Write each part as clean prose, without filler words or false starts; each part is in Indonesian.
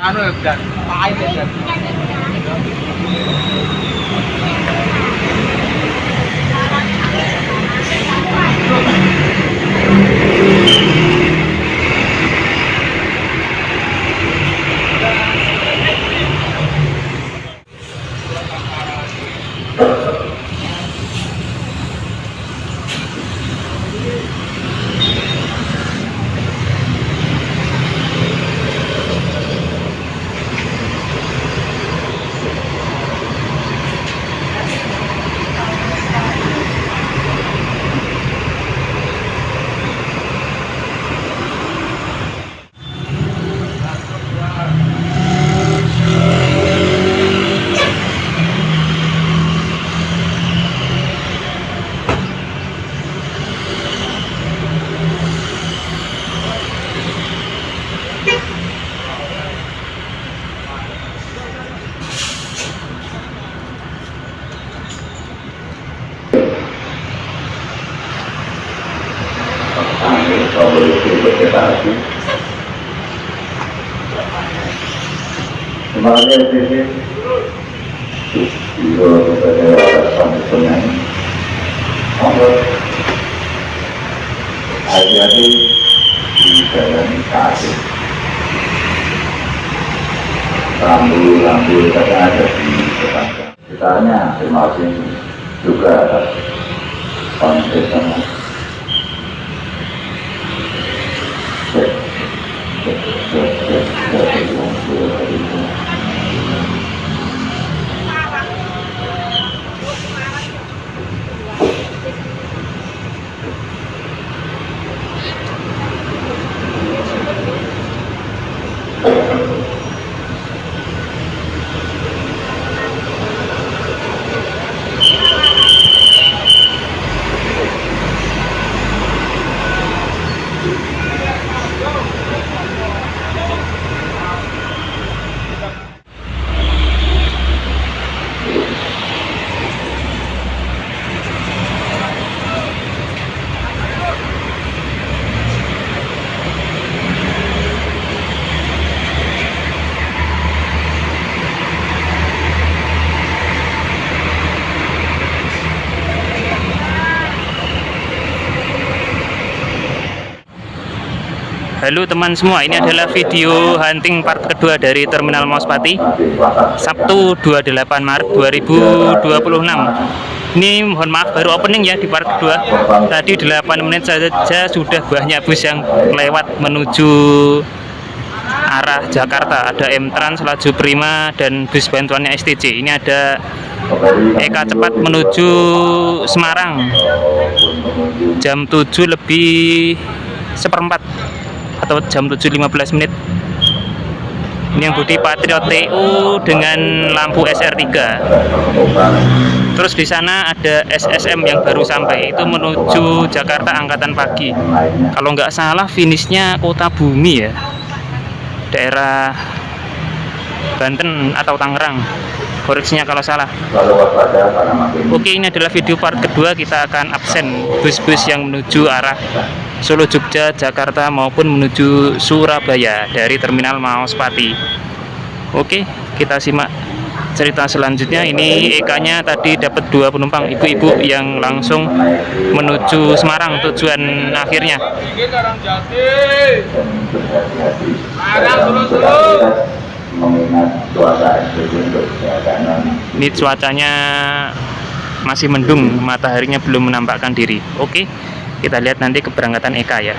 anu dan pahit ya. Semangatnya ini juga kepada sambutan hati-hati di jalan kaki, rambu-rambu yang ada di depan. Kitanya terima kasih juga atas konsentrasi. Halo teman semua, ini adalah video hunting part kedua dari Terminal Mauspati Sabtu 28 Maret 2026. Ini mohon maaf baru opening ya di part kedua. Tadi 8 menit saja sudah banyak bus yang lewat menuju arah Jakarta. Ada M-Trans, Laju Prima, dan bus bantuannya STJ. Ini ada Eka Cepat menuju Semarang jam 7 lebih seperempat atau jam 7.15 menit. Ini yang Budi Patriot TU dengan lampu SR3. Terus di sana ada SSM yang baru sampai, itu menuju Jakarta angkatan pagi. Kalau nggak salah finishnya Kota Bumi ya, daerah Banten atau Tangerang. Koreksinya kalau salah. Oke, ini adalah video part kedua. Kita akan absen bus-bus yang menuju arah Solo, Jogja, Jakarta maupun menuju Surabaya dari Terminal Mauspati. Oke, kita simak cerita selanjutnya. Ini EK-nya tadi dapat 2 penumpang ibu-ibu yang langsung menuju Semarang tujuan akhirnya. Ini cuacanya masih mendung, mataharinya belum menampakkan diri. Oke, kita lihat nanti keberangkatan EK ya.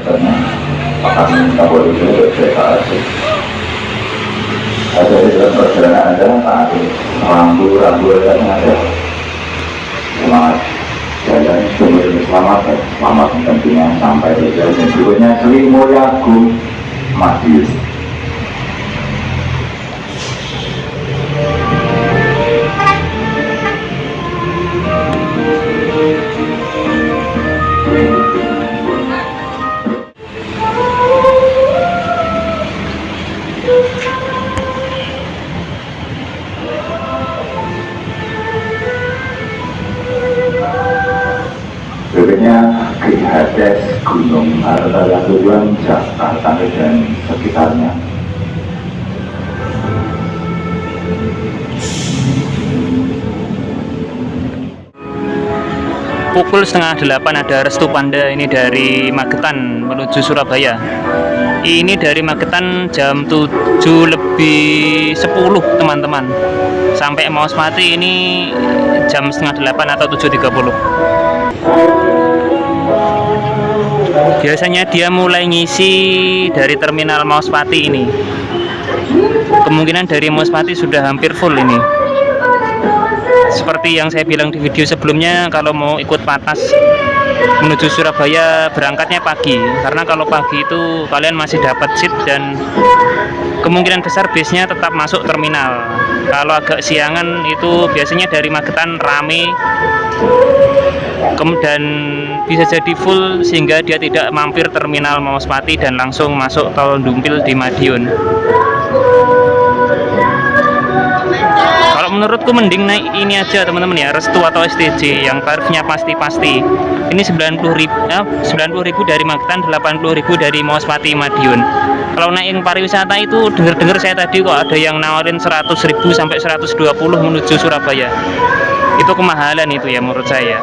karena akan kabur itu kereta api. Ada di dalam perjalanan Anda, Pak, rambu-rambu yang ada. Semangat jalan sumber selamat, selamat tentunya sampai di jalan berikutnya. Sri Mulyagung Madiun. Berikutnya Grihades Gunung Harta tujuan Jakarta dan sekitarnya. Pukul 7:30 ada Restu Panda ini dari Magetan menuju Surabaya. Ini dari Magetan jam 7:10 teman-teman. Sampai Maospati ini jam 7:30 atau 7:30. Biasanya dia mulai ngisi dari terminal Maospati ini. Kemungkinan dari Maospati sudah hampir full ini. Seperti yang saya bilang di video sebelumnya, kalau mau ikut patas menuju Surabaya berangkatnya pagi, karena kalau pagi itu kalian masih dapat seat dan kemungkinan besar bisnya tetap masuk terminal. Kalau agak siangan itu biasanya dari Magetan rame dan bisa jadi full sehingga dia tidak mampir terminal Maospati dan langsung masuk tol Dumpil di Madiun. Kalau menurutku mending naik ini aja teman-teman ya, Restu atau STJ yang tarifnya pasti-pasti. Ini 90.000 dari Magetan, 80.000 dari Maospati Madiun. Kalau naik pariwisata itu dengar-dengar saya tadi kok ada yang nawarin 100.000 sampai 120 menuju Surabaya. Itu kemahalan itu ya menurut saya.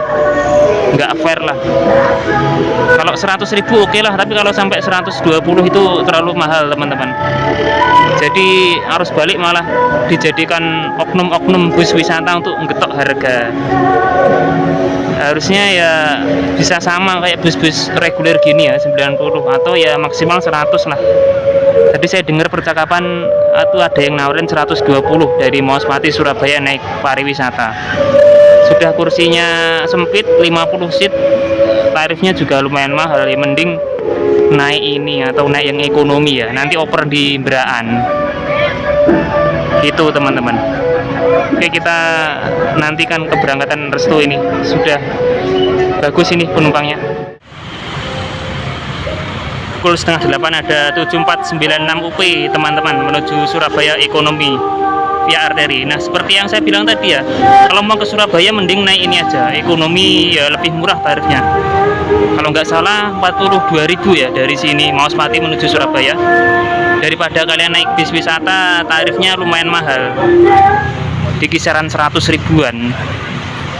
Nggak fair lah. Kalau 100.000 oke lah, tapi kalau sampai 120 itu terlalu mahal teman-teman. Jadi arus balik malah dijadikan oknum-oknum bus wisata untuk ngetok harga. Harusnya ya bisa sama kayak bus-bus reguler gini ya, 90 atau ya maksimal 100 lah. Tadi saya dengar percakapan itu ada yang nawarin 120 dari Maospati Surabaya naik pariwisata. Sudah kursinya sempit, 50 seat, tarifnya juga lumayan mahal ya, mending naik ini atau naik yang ekonomi ya, nanti oper di Beraan itu teman-teman. Oke, kita nantikan keberangkatan Restu ini, sudah bagus ini penumpangnya. Pukul 7:30 ada 7496 UP teman-teman menuju Surabaya ekonomi via arteri. Nah, seperti yang saya bilang tadi ya, kalau mau ke Surabaya mending naik ini aja, ekonomi ya lebih murah tarifnya. Kalau nggak salah 42.000 ya dari sini Maospati menuju Surabaya. Daripada kalian naik bis wisata tarifnya lumayan mahal, di kisaran 100 ribuan.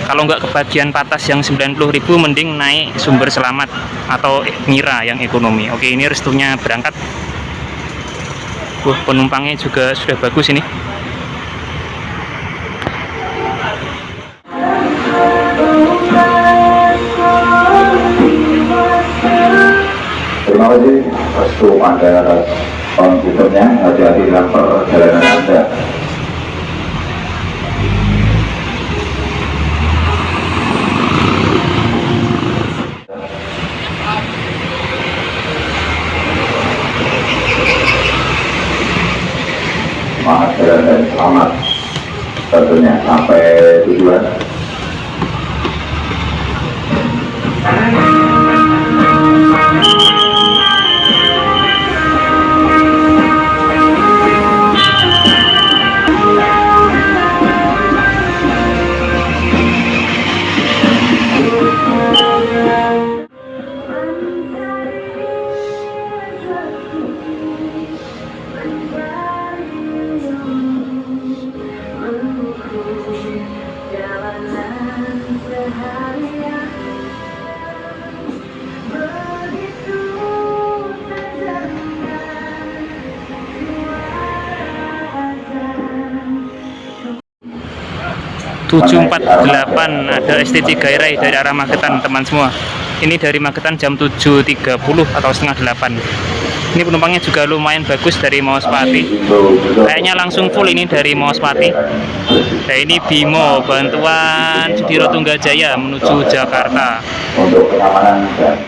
Kalau nggak kebagian patas yang 90.000 mending naik Sumber Selamat atau Mira yang ekonomi. Oke, ini Restunya berangkat. Penumpangnya juga sudah bagus ini. Terima kasih Restu Anda atas komputernya, hati-hati dalam perjalanan Anda. Semangat jalan dan selamat tentunya sampai tujuan. 7.48 ada STC Gairai dari arah Magetan teman semua. Ini dari Magetan jam 7.30 atau setengah 8. Ini penumpangnya juga lumayan bagus dari Maospati. Kayaknya langsung full ini dari Maospati. Nah, ini Bimo bantuan Sudiro Tunggajaya menuju Jakarta. Untuk kenyamanan dan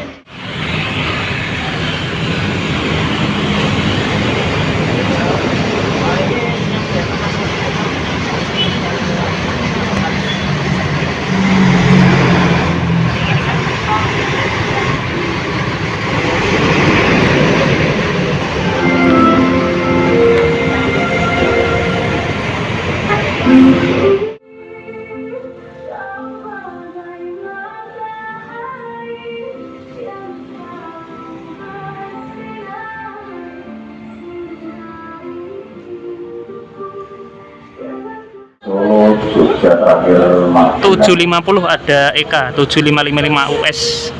Jogja terakhir 7.50 ada EK 7555 US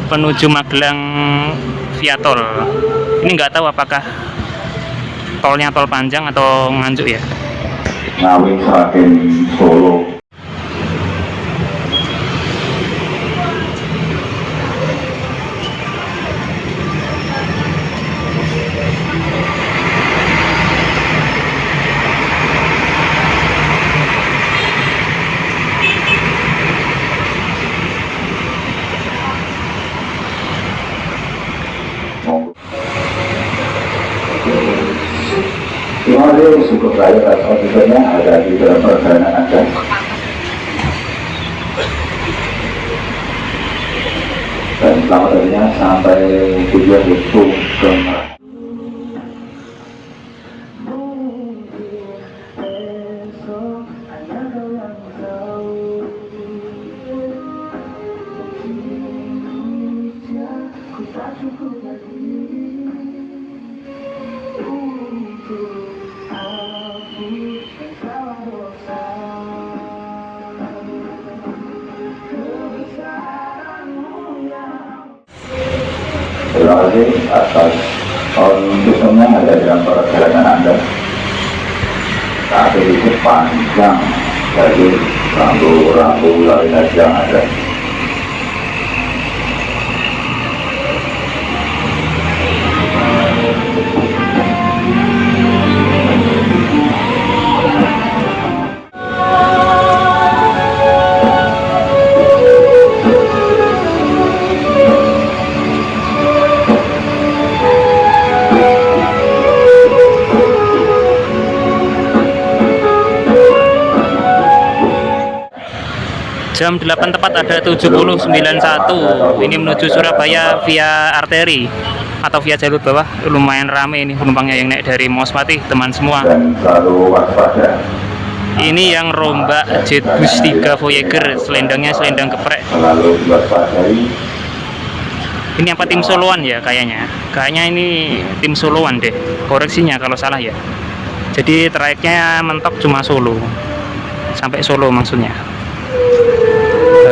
menuju Magelang via tol. Ini nggak tahu apakah tolnya tol panjang atau Nganjuk ya. Ngawi Sragen Solo. Terima kasih, cukup baik atas auditornya ada di dalam perjalanan Anda. Dan selamat datangnya sampai tujuan itu ke Terima kasih atas kondusinya ada dalam perjalanan Anda. Saat itu panjang dari rambu-rambu lalu lintas yang ada. Jam 8 tepat ada 7091 ini menuju Surabaya via arteri atau via jalur bawah. Lumayan rame ini penumpangnya yang naik dari Maospati teman semua. Dan selalu waspada. Ini yang rombak Jetbus 3 Voyager, selendangnya selendang geprek. Selalu diwaspadai. Ini apa tim Soloan ya kayaknya. Kayaknya ini tim Soloan deh. Koreksinya kalau salah ya. Jadi trayeknya mentok cuma Solo. Sampai Solo maksudnya.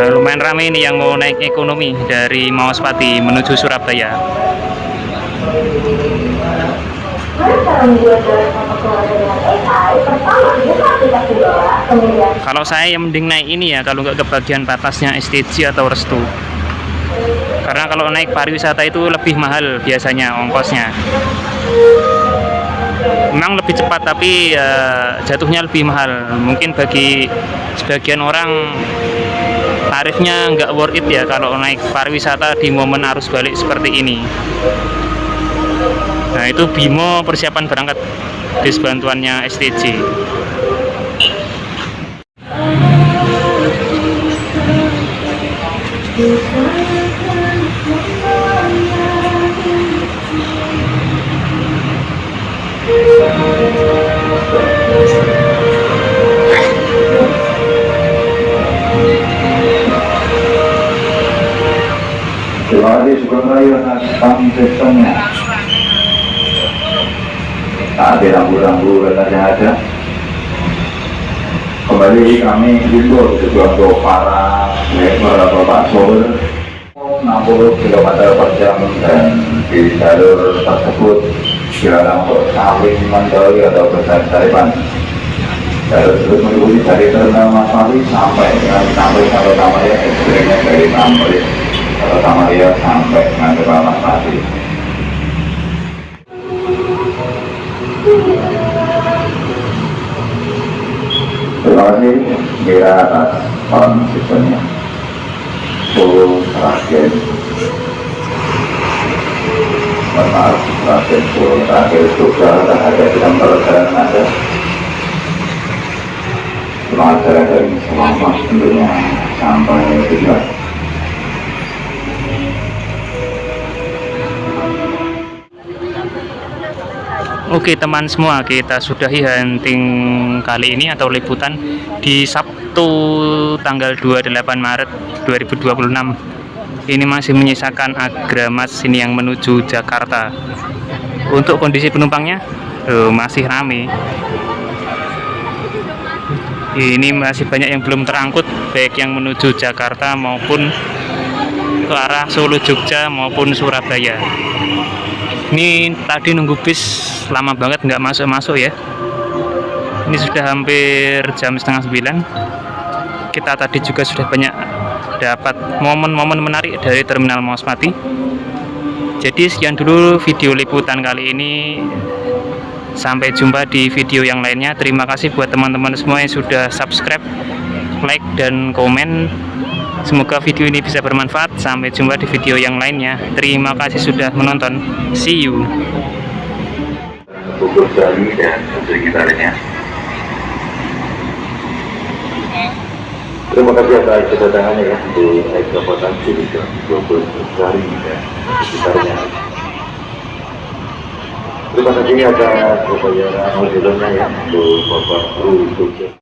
Lumayan ramai ini yang mau naik ekonomi dari Maospati menuju Surabaya. Kalau saya yang mending naik ini ya, kalau nggak ke bagian batasnya STJ atau Restu. Karena kalau naik pariwisata itu lebih mahal biasanya ongkosnya. Memang lebih cepat tapi jatuhnya lebih mahal. Mungkin bagi sebagian orang tarifnya nggak worth it ya kalau naik pariwisata di momen arus balik seperti ini. Nah itu Bimo persiapan berangkat bis bantuannya STJ. Terima kasih Sukamrayu atas pamfletannya. Ada rambu-rambu yang ada. Kembali kami himbau untuk para driver atau Pak Sopir 60 km per jam dan di jalur tersebut dilarang untuk saling mendahului atau bersaripan. terus mengikuti dari terminal Mas Pati sampai Tamalaya, ekstrimnya dari Tamalaya sampai ke Mas Pati. Terima kasih Mira atas konsisten full terakhir. Maaf, terakhir full terakhir juga ada dalam perjalanan Anda. Semangat saya dari selamat tentunya sampai tujuan. Oke teman semua, kita sudahi hunting kali ini atau liputan di Sabtu tanggal 28 Maret 2026. Ini masih menyisakan Agramas ini yang menuju Jakarta. Untuk kondisi penumpangnya masih ramai. Ini masih banyak yang belum terangkut, baik yang menuju Jakarta maupun ke arah Solo, Jogja maupun Surabaya. Ini tadi nunggu bis lama banget nggak masuk ya. Ini sudah hampir jam setengah 9. Kita tadi juga sudah banyak dapat momen-momen menarik dari Terminal Mas Pati. Jadi sekian dulu video liputan kali ini. Sampai jumpa di video yang lainnya. Terima kasih buat teman-teman semua yang sudah subscribe, like, dan komen. Semoga video ini bisa bermanfaat. Sampai jumpa di video yang lainnya. Terima kasih sudah menonton. See you. Bogor Bali dan sekitarnya. Terima kasih atas kedatangannya ya di Kabupaten Cirebon, Bogor Bali dan sekitarnya. Terima kasih atas pembayaran modulnya ya untuk Bapak Kru Jogja.